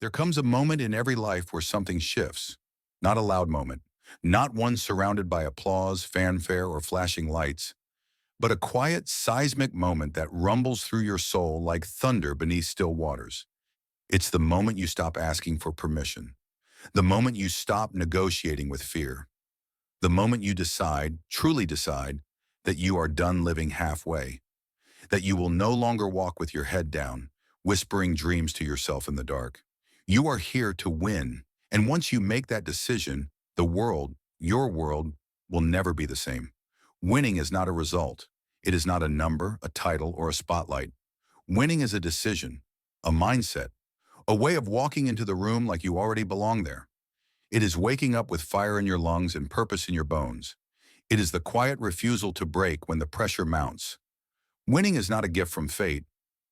There comes a moment in every life where something shifts. Not a loud moment, not one surrounded by applause, fanfare, or flashing lights, but a quiet, seismic moment that rumbles through your soul like thunder beneath still waters. It's the moment you stop asking for permission, the moment you stop negotiating with fear, the moment you decide, truly decide, that you are done living halfway, that you will no longer walk with your head down, whispering dreams to yourself in the dark. You are here to win, and once you make that decision, the world, your world, will never be the same. Winning is not a result. It is not a number, a title, or a spotlight. Winning is a decision, a mindset, a way of walking into the room like you already belong there. It is waking up with fire in your lungs and purpose in your bones. It is the quiet refusal to break when the pressure mounts. Winning is not a gift from fate.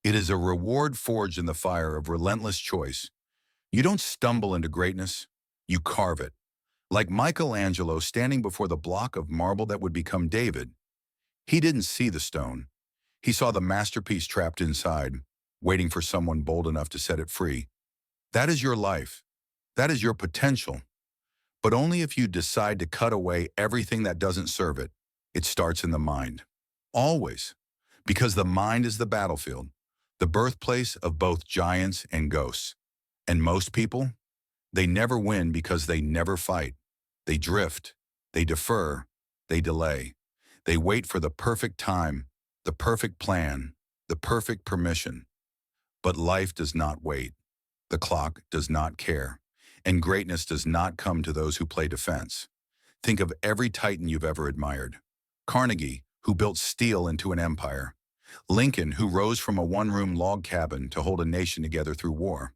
It is a reward forged in the fire of relentless choice. You don't stumble into greatness, you carve it. Like Michelangelo standing before the block of marble that would become David. He didn't see the stone. He saw the masterpiece trapped inside, waiting for someone bold enough to set it free. That is your life. That is your potential. But only if you decide to cut away everything that doesn't serve it. It starts in the mind. Always. Because the mind is the battlefield, the birthplace of both giants and ghosts. And most people, they never win because they never fight. They drift, they defer, they delay. They wait for the perfect time, the perfect plan, the perfect permission. But life does not wait. The clock does not care. And greatness does not come to those who play defense. Think of every titan you've ever admired. Carnegie, who built steel into an empire. Lincoln, who rose from a one-room log cabin to hold a nation together through war.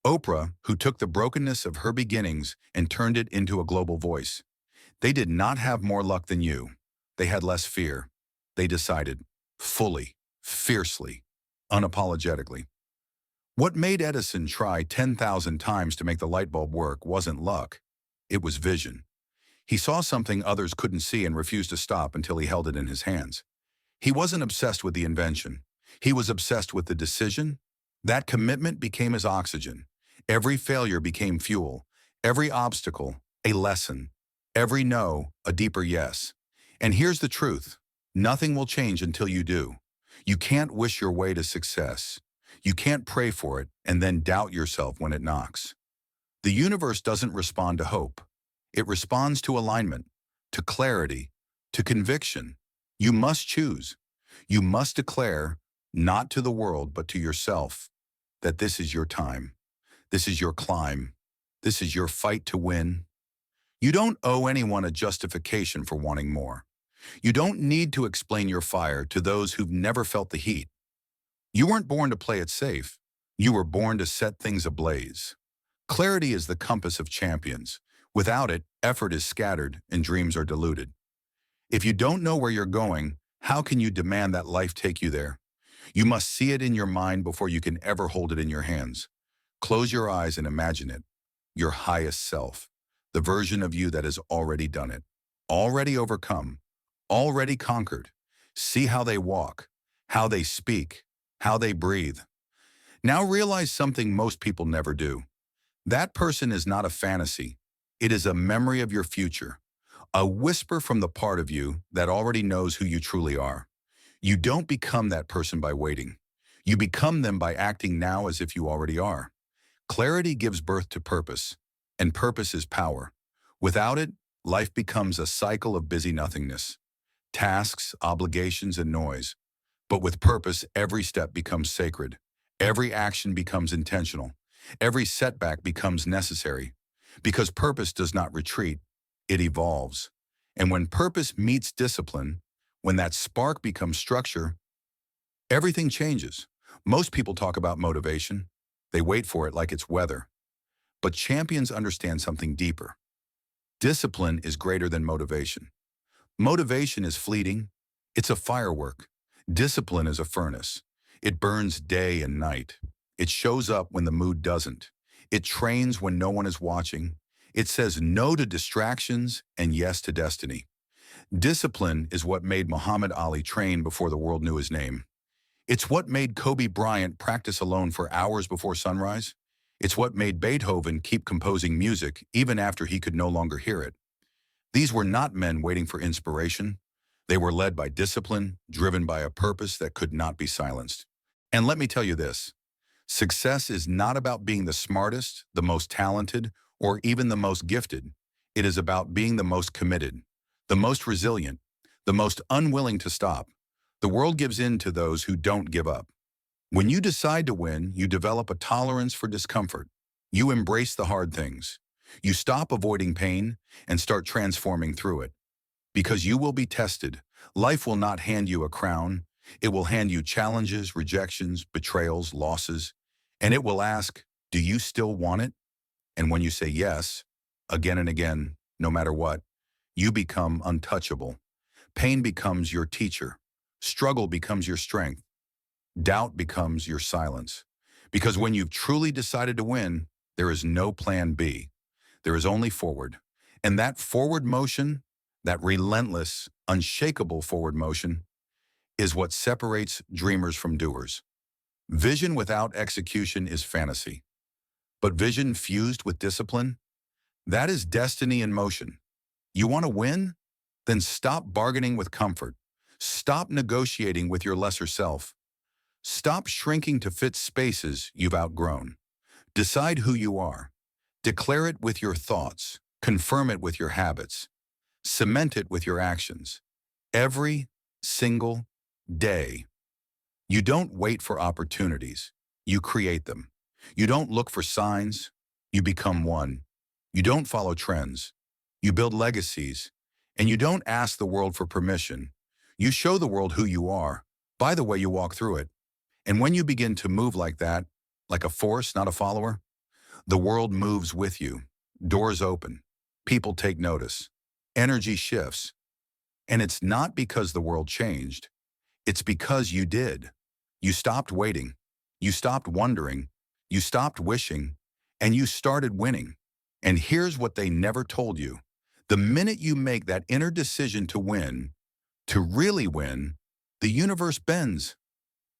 Oprah, who took the brokenness of her beginnings and turned it into a global voice. They did not have more luck than you. They had less fear. They decided, fully, fiercely, unapologetically. What made Edison try 10,000 times to make the light bulb work wasn't luck. It was vision. He saw something others couldn't see and refused to stop until he held it in his hands. He wasn't obsessed with the invention. He was obsessed with the decision. That commitment became his oxygen. Every failure became fuel. Every obstacle, a lesson. Every no, a deeper yes. And here's the truth. Nothing will change until you do. You can't wish your way to success. You can't pray for it and then doubt yourself when it knocks. The universe doesn't respond to hope. It responds to alignment, to clarity, to conviction. You must choose. You must declare, not to the world but to yourself, that this is your time. This is your climb. This is your fight to win. You don't owe anyone a justification for wanting more. You don't need to explain your fire to those who've never felt the heat. You weren't born to play it safe. You were born to set things ablaze. Clarity is the compass of champions. Without it, effort is scattered and dreams are diluted. If you don't know where you're going, how can you demand that life take you there? You must see it in your mind before you can ever hold it in your hands. Close your eyes and imagine it. Your highest self. The version of you that has already done it. Already overcome. Already conquered. See how they walk. How they speak. How they breathe. Now realize something most people never do. That person is not a fantasy. It is a memory of your future. A whisper from the part of you that already knows who you truly are. You don't become that person by waiting. You become them by acting now as if you already are. Clarity gives birth to purpose, and purpose is power. Without it, life becomes a cycle of busy nothingness. Tasks, obligations, and noise. But with purpose, every step becomes sacred. Every action becomes intentional. Every setback becomes necessary. Because purpose does not retreat, it evolves. And when purpose meets discipline, when that spark becomes structure, everything changes. Most people talk about motivation. They wait for it like it's weather. But champions understand something deeper. Discipline is greater than motivation. Motivation is fleeting. It's a firework. Discipline is a furnace. It burns day and night. It shows up when the mood doesn't. It trains when no one is watching. It says no to distractions and yes to destiny. Discipline is what made Muhammad Ali train before the world knew his name. It's what made Kobe Bryant practice alone for hours before sunrise. It's what made Beethoven keep composing music even after he could no longer hear it. These were not men waiting for inspiration. They were led by discipline, driven by a purpose that could not be silenced. And let me tell you this, success is not about being the smartest, the most talented, or even the most gifted. It is about being the most committed, the most resilient, the most unwilling to stop. The world gives in to those who don't give up. When you decide to win, you develop a tolerance for discomfort. You embrace the hard things. You stop avoiding pain and start transforming through it. Because you will be tested. Life will not hand you a crown. It will hand you challenges, rejections, betrayals, losses. And it will ask, do you still want it? And when you say yes, again and again, no matter what, you become untouchable. Pain becomes your teacher. Struggle becomes your strength. Doubt becomes your silence. Because when you've truly decided to win, there is no plan B. There is only forward. And that forward motion, that relentless, unshakable forward motion, is what separates dreamers from doers. Vision without execution is fantasy. But vision fused with discipline, that is destiny in motion. You want to win? Then stop bargaining with comfort. Stop negotiating with your lesser self. Stop shrinking to fit spaces you've outgrown. Decide who you are. Declare it with your thoughts. Confirm it with your habits. Cement it with your actions. Every single day. You don't wait for opportunities. You create them. You don't look for signs. You become one. You don't follow trends. You build legacies. And you don't ask the world for permission. You show the world who you are by the way you walk through it. And when you begin to move like that, like a force, not a follower, the world moves with you. Doors open. People take notice. Energy shifts. And it's not because the world changed. It's because you did. You stopped waiting. You stopped wondering. You stopped wishing. And you started winning. And here's what they never told you. The minute you make that inner decision to win, to really win, the universe bends.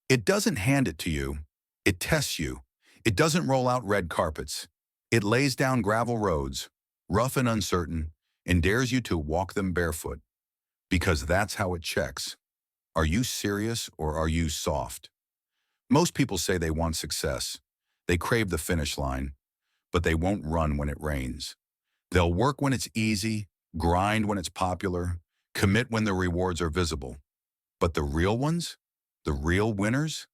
It doesn't hand it to you. It tests you. It doesn't roll out red carpets. It lays down gravel roads, rough and uncertain, and dares you to walk them barefoot. Because that's how it checks. Are you serious or are you soft? Most people say they want success. They crave the finish line, but they won't run when it rains. They'll work when it's easy, grind when it's popular, commit when the rewards are visible. But the real ones, the real winners,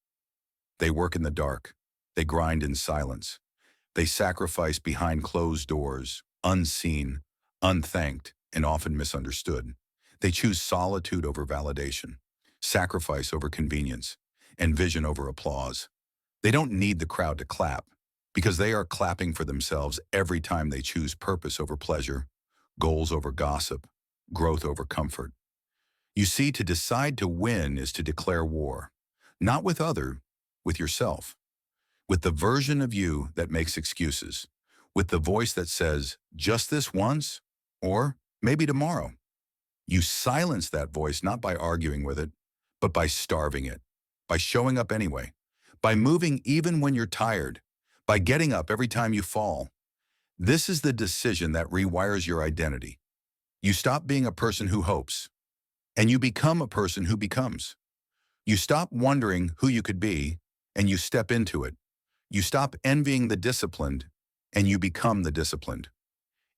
they work in the dark. They grind in silence. They sacrifice behind closed doors, unseen, unthanked, and often misunderstood. They choose solitude over validation, sacrifice over convenience, and vision over applause. They don't need the crowd to clap because they are clapping for themselves every time they choose purpose over pleasure, goals over gossip, growth over comfort. You see, to decide to win is to declare war, not with with yourself, with the version of you that makes excuses, with the voice that says, just this once, or maybe tomorrow. You silence that voice not by arguing with it, but by starving it, by showing up anyway, by moving even when you're tired, by getting up every time you fall. This is the decision that rewires your identity. You stop being a person who hopes, and you become a person who becomes. You stop wondering who you could be, and you step into it. You stop envying the disciplined, and you become the disciplined.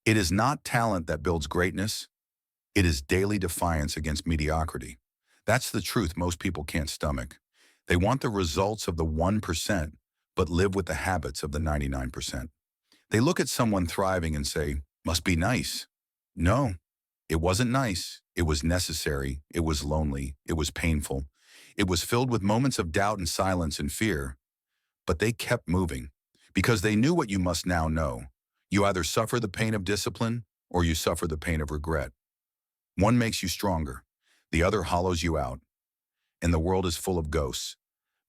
It is not talent that builds greatness. It is daily defiance against mediocrity. That's the truth most people can't stomach. They want the results of the 1%, but live with the habits of the 99%. They look at someone thriving and say, must be nice. No, it wasn't nice. It was necessary. It was lonely. It was painful. It was filled with moments of doubt and silence and fear. But they kept moving because they knew what you must now know. You either suffer the pain of discipline or you suffer the pain of regret. One makes you stronger. The other hollows you out. And the world is full of ghosts.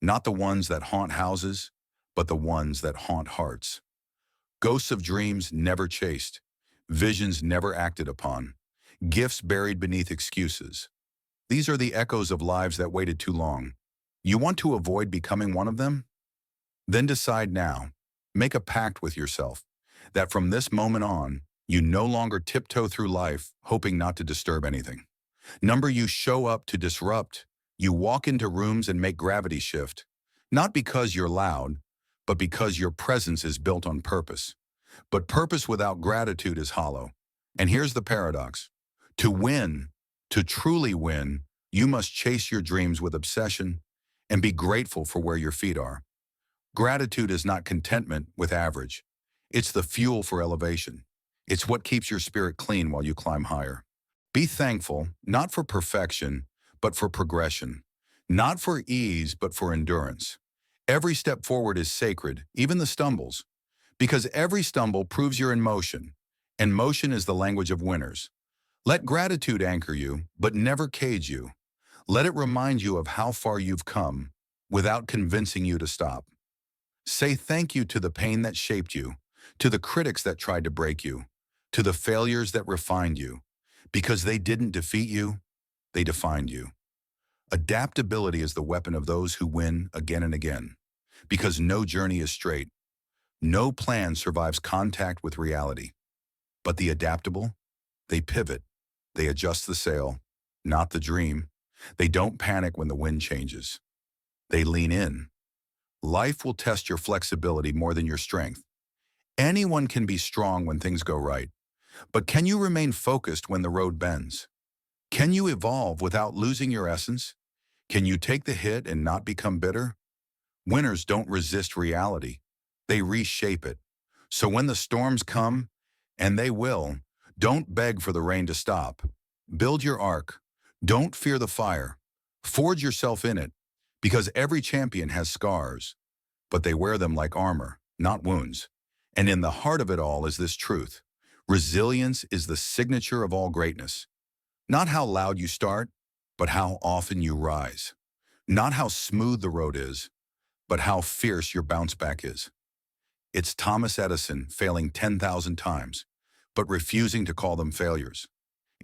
Not the ones that haunt houses, but the ones that haunt hearts. Ghosts of dreams never chased. Visions never acted upon. Gifts buried beneath excuses. These are the echoes of lives that waited too long. You want to avoid becoming one of them? Then decide now. Make a pact with yourself that from this moment on, you no longer tiptoe through life hoping not to disturb anything. Number, you show up to disrupt. You walk into rooms and make gravity shift, not because you're loud, but because your presence is built on purpose. But purpose without gratitude is hollow. And here's the paradox. To win, to truly win, you must chase your dreams with obsession and be grateful for where your feet are. Gratitude is not contentment with average. It's the fuel for elevation. It's what keeps your spirit clean while you climb higher. Be thankful, not for perfection, but for progression. Not for ease, but for endurance. Every step forward is sacred, even the stumbles, because every stumble proves you're in motion, and motion is the language of winners. Let gratitude anchor you, but never cage you. Let it remind you of how far you've come without convincing you to stop. Say thank you to the pain that shaped you, to the critics that tried to break you, to the failures that refined you, because they didn't defeat you, they defined you. Adaptability is the weapon of those who win again and again, because no journey is straight. No plan survives contact with reality. But the adaptable, they pivot, they adjust the sail, not the dream. They don't panic when the wind changes. They lean in. Life will test your flexibility more than your strength. Anyone can be strong when things go right, but can you remain focused when the road bends? Can you evolve without losing your essence? Can you take the hit and not become bitter? Winners don't resist reality. They reshape it. So when the storms come, and they will, don't beg for the rain to stop. Build your ark. Don't fear the fire. Forge yourself in it, because every champion has scars, but they wear them like armor, not wounds. And in the heart of it all is this truth. Resilience is the signature of all greatness. Not how loud you start, but how often you rise. Not how smooth the road is, but how fierce your bounce back is. It's Thomas Edison failing 10,000 times, but refusing to call them failures.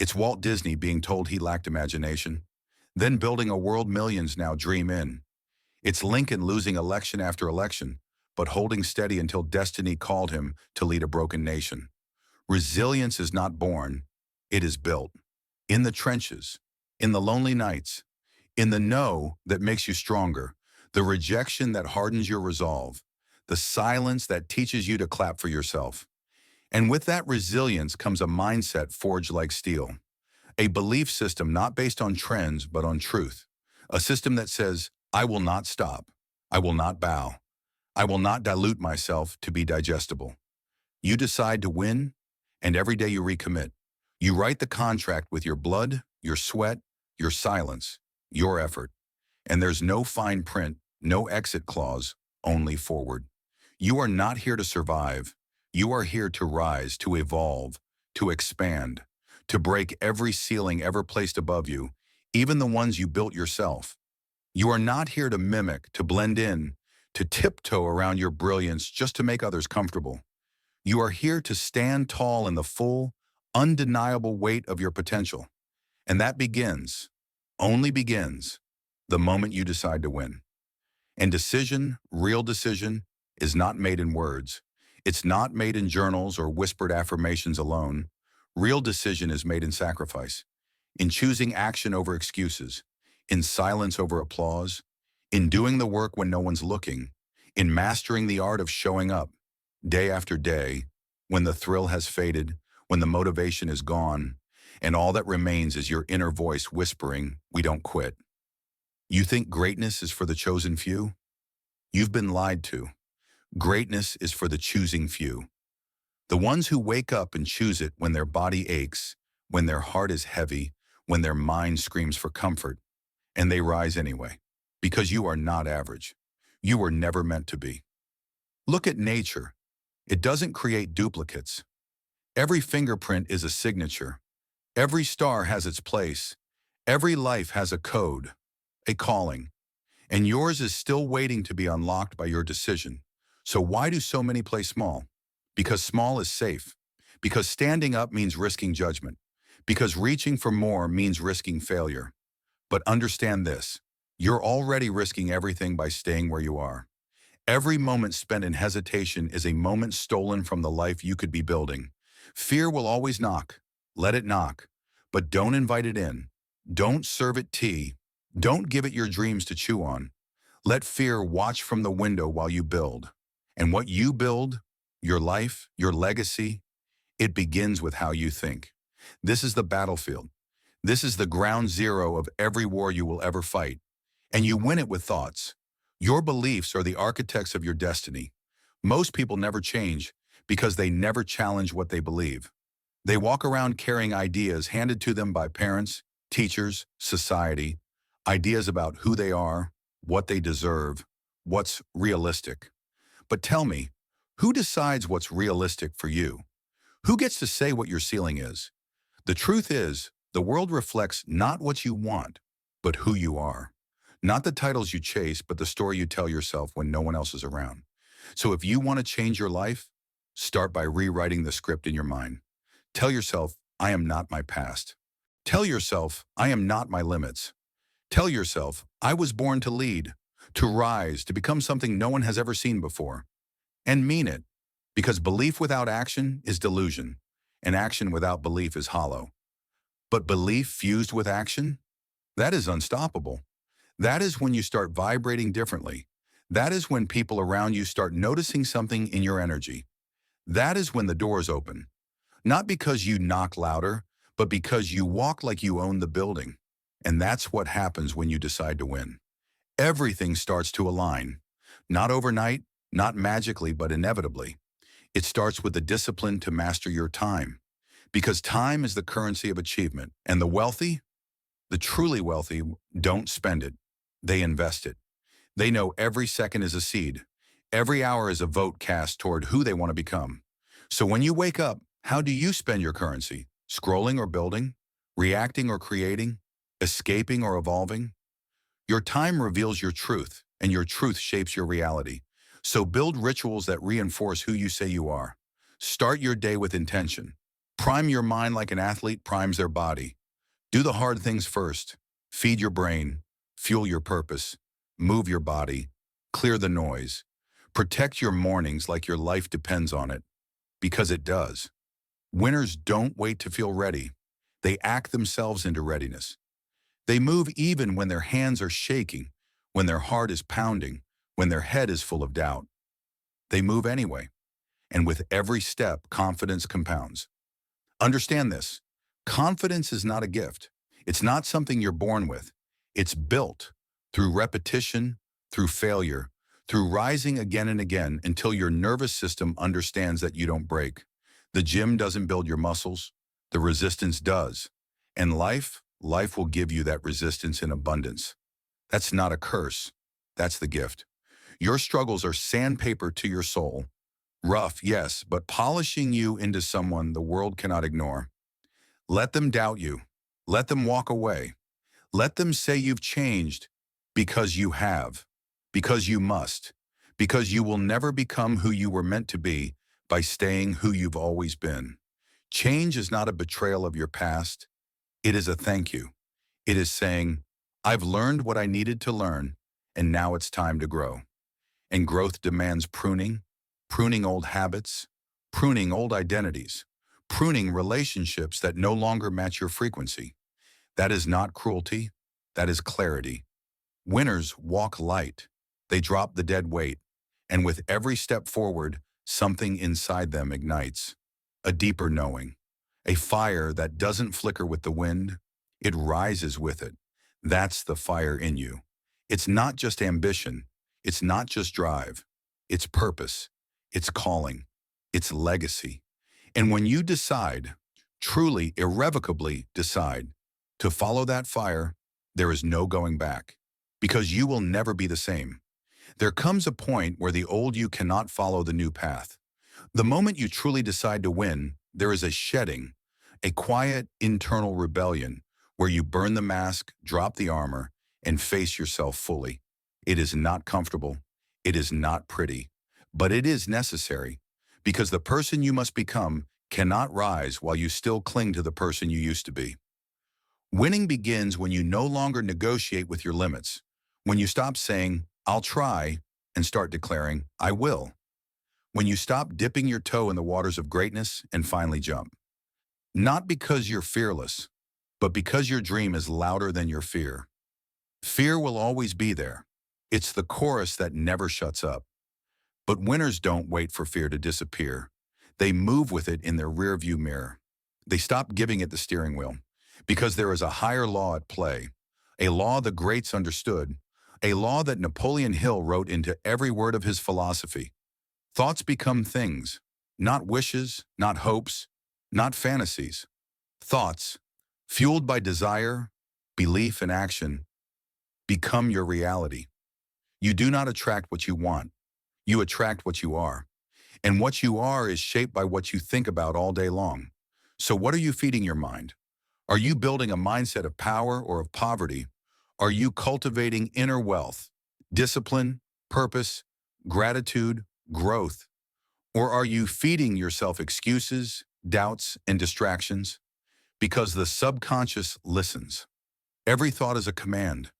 It's Walt Disney being told he lacked imagination, then building a world millions now dream in. It's Lincoln losing election after election, but holding steady until destiny called him to lead a broken nation. Resilience is not born, it is built. In the trenches, in the lonely nights, in the no that makes you stronger, the rejection that hardens your resolve, the silence that teaches you to clap for yourself. And with that resilience comes a mindset forged like steel, a belief system not based on trends but on truth, a system that says, I will not stop, I will not bow, I will not dilute myself to be digestible. You decide to win, and every day you recommit. You write the contract with your blood, your sweat, your silence, your effort. And there's no fine print, no exit clause, only forward. You are not here to survive. You are here to rise, to evolve, to expand, to break every ceiling ever placed above you, even the ones you built yourself. You are not here to mimic, to blend in, to tiptoe around your brilliance just to make others comfortable. You are here to stand tall in the full, undeniable weight of your potential. And that begins, only begins, the moment you decide to win. And decision, real decision, is not made in words. It's not made in journals or whispered affirmations alone. Real decision is made in sacrifice, in choosing action over excuses, in silence over applause, in doing the work when no one's looking, in mastering the art of showing up, day after day, when the thrill has faded, when the motivation is gone, and all that remains is your inner voice whispering, we don't quit. You think greatness is for the chosen few? You've been lied to. Greatness is for the choosing few. The ones who wake up and choose it when their body aches, when their heart is heavy, when their mind screams for comfort, and they rise anyway. Because you are not average. You were never meant to be. Look at nature. It doesn't create duplicates. Every fingerprint is a signature. Every star has its place. Every life has a code, a calling. And yours is still waiting to be unlocked by your decision. So why do so many play small? Because small is safe. Because standing up means risking judgment. Because reaching for more means risking failure. But understand this, you're already risking everything by staying where you are. Every moment spent in hesitation is a moment stolen from the life you could be building. Fear will always knock. Let it knock. But don't invite it in. Don't serve it tea. Don't give it your dreams to chew on. Let fear watch from the window while you build. And what you build, your life, your legacy, it begins with how you think. This is the battlefield. This is the ground zero of every war you will ever fight. And you win it with thoughts. Your beliefs are the architects of your destiny. Most people never change because they never challenge what they believe. They walk around carrying ideas handed to them by parents, teachers, society, ideas about who they are, what they deserve, what's realistic. But tell me, who decides what's realistic for you? Who gets to say what your ceiling is? The truth is, the world reflects not what you want, but who you are. Not the titles you chase, but the story you tell yourself when no one else is around. So if you want to change your life, start by rewriting the script in your mind. Tell yourself, I am not my past. Tell yourself, I am not my limits. Tell yourself, I was born to lead, to rise, to become something no one has ever seen before. And mean it, because belief without action is delusion, and action without belief is hollow. But belief fused with action, that is unstoppable. That is when you start vibrating differently. That is when people around you start noticing something in your energy. That is when the doors open. Not because you knock louder, but because you walk like you own the building. And that's what happens when you decide to win. Everything starts to align. Not overnight, not magically, but inevitably. It starts with the discipline to master your time. Because time is the currency of achievement. And the wealthy, the truly wealthy, don't spend it. They invest it. They know every second is a seed. Every hour is a vote cast toward who they want to become. So when you wake up, how do you spend your currency? Scrolling or building? Reacting or creating? Escaping or evolving? Your time reveals your truth, and your truth shapes your reality. So build rituals that reinforce who you say you are. Start your day with intention. Prime your mind like an athlete primes their body. Do the hard things first. Feed your brain. Fuel your purpose. Move your body. Clear the noise. Protect your mornings like your life depends on it. Because it does. Winners don't wait to feel ready. They act themselves into readiness. They move even when their hands are shaking, when their heart is pounding, when their head is full of doubt. They move anyway. And with every step, confidence compounds. Understand this. Confidence is not a gift. It's not something you're born with. It's built through repetition, through failure, through rising again and again until your nervous system understands that you don't break. The gym doesn't build your muscles. The resistance does. And life will give you that resistance in abundance. That's not a curse. That's the gift. Your struggles are sandpaper to your soul. Rough, yes, but polishing you into someone the world cannot ignore. Let them doubt you. Let them walk away. Let them say you've changed because you have, because you must, because you will never become who you were meant to be by staying who you've always been. Change is not a betrayal of your past. It is a thank you. It is saying, I've learned what I needed to learn, and now it's time to grow. And growth demands pruning, pruning old habits, pruning old identities, pruning relationships that no longer match your frequency. That is not cruelty. That is clarity. Winners walk light. They drop the dead weight. And with every step forward, something inside them ignites. A deeper knowing. A fire that doesn't flicker with the wind. It rises with it. That's the fire in you. It's not just ambition. It's not just drive. It's purpose. It's calling. It's legacy. And when you decide, truly, irrevocably decide, to follow that fire, there is no going back. Because you will never be the same. There comes a point where the old you cannot follow the new path. The moment you truly decide to win, there is a shedding, a quiet internal rebellion where you burn the mask, drop the armor, and face yourself fully. It is not comfortable. It is not pretty. But it is necessary because the person you must become cannot rise while you still cling to the person you used to be. Winning begins when you no longer negotiate with your limits, when you stop saying, I'll try, and start declaring, I will. When you stop dipping your toe in the waters of greatness and finally jump. Not because you're fearless, but because your dream is louder than your fear. Fear will always be there. It's the chorus that never shuts up. But winners don't wait for fear to disappear. They move with it in their rearview mirror. They stop giving it the steering wheel because there is a higher law at play, a law the greats understood, a law that Napoleon Hill wrote into every word of his philosophy. Thoughts become things, not wishes, not hopes, not fantasies. Thoughts, fueled by desire, belief, and action, become your reality. You do not attract what you want. You attract what you are. And what you are is shaped by what you think about all day long. So what are you feeding your mind? Are you building a mindset of power or of poverty? Are you cultivating inner wealth, discipline, purpose, gratitude, growth? Or are you feeding yourself excuses, doubts, and distractions? Because the subconscious listens. Every thought is a command.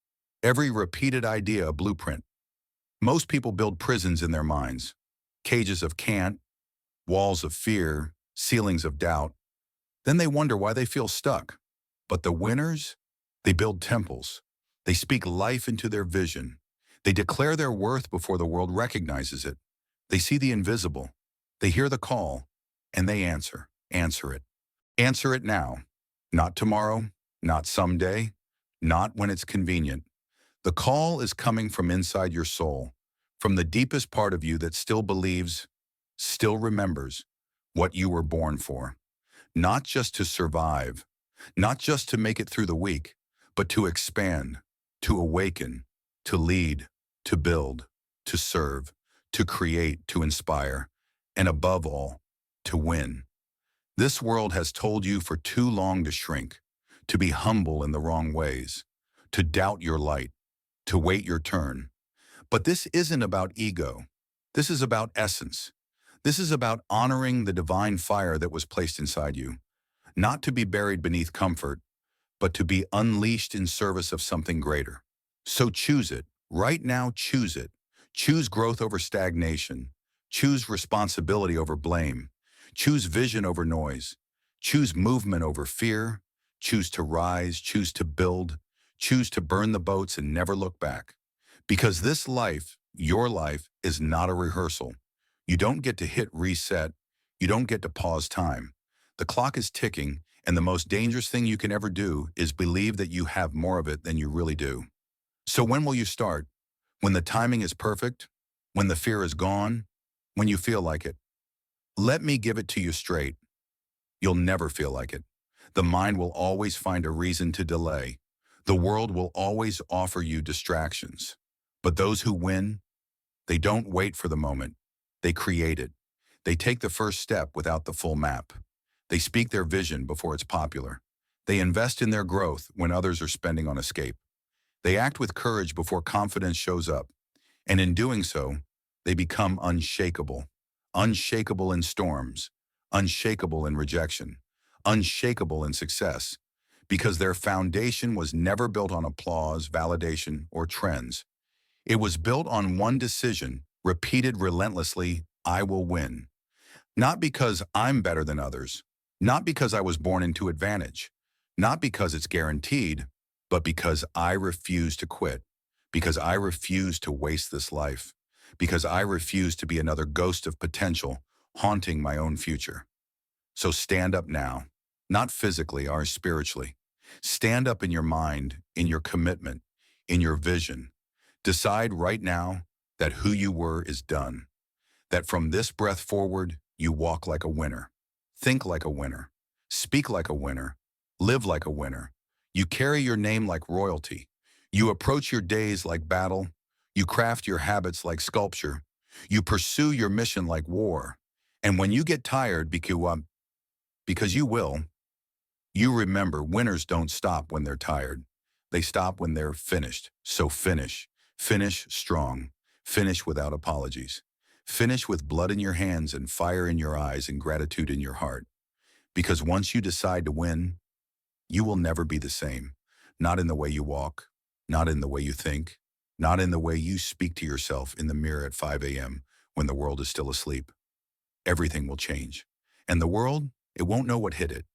Every repeated idea a blueprint. Most people build prisons in their minds, cages of can't, walls of fear, ceilings of doubt. Then they wonder why they feel stuck. But the winners, they build temples. They speak life into their vision. They declare their worth before the world recognizes it. They see the invisible. They hear the call, and they answer. Answer it. Answer it now. Not tomorrow, not someday, not when it's convenient. The call is coming from inside your soul, from the deepest part of you that still believes, still remembers what you were born for. Not just to survive, not just to make it through the week, but to expand, to awaken, to lead, to build, to serve, to create, to inspire, and above all, to win. This world has told you for too long to shrink, to be humble in the wrong ways, to doubt your light, to wait your turn. But this isn't about ego. This is about essence. This is about honoring the divine fire that was placed inside you, not to be buried beneath comfort, but to be unleashed in service of something greater. So choose it. Right now, choose it. Choose growth over stagnation. Choose responsibility over blame. Choose vision over noise. Choose movement over fear. Choose to rise. Choose to build. Choose to burn the boats and never look back. Because this life, your life, is not a rehearsal. You don't get to hit reset. You don't get to pause time. The clock is ticking, and the most dangerous thing you can ever do is believe that you have more of it than you really do. So when will you start? When the timing is perfect? When the fear is gone? When you feel like it? Let me give it to you straight. You'll never feel like it. The mind will always find a reason to delay. The world will always offer you distractions. But those who win, they don't wait for the moment. They create it. They take the first step without the full map. They speak their vision before it's popular. They invest in their growth when others are spending on escape. They act with courage before confidence shows up. And in doing so, they become unshakable. Unshakable in storms, unshakable in rejection, unshakable in success, because their foundation was never built on applause, validation, or trends. It was built on one decision, repeated relentlessly, I will win. Not because I'm better than others, not because I was born into advantage, not because it's guaranteed, but because I refuse to quit, because I refuse to waste this life, because I refuse to be another ghost of potential haunting my own future. So stand up now, not physically or spiritually. Stand up in your mind, in your commitment, in your vision. Decide right now that who you were is done, that from this breath forward, you walk like a winner, think like a winner, speak like a winner, live like a winner. You carry your name like royalty. You approach your days like battle. You craft your habits like sculpture. You pursue your mission like war. And when you get tired, because you will, you remember winners don't stop when they're tired. They stop when they're finished. So finish. Finish strong. Finish without apologies. Finish with blood in your hands and fire in your eyes and gratitude in your heart. Because once you decide to win, you will never be the same. Not in the way you walk, not in the way you think, not in the way you speak to yourself in the mirror at 5 a.m. when the world is still asleep. Everything will change. And the world, it won't know what hit it.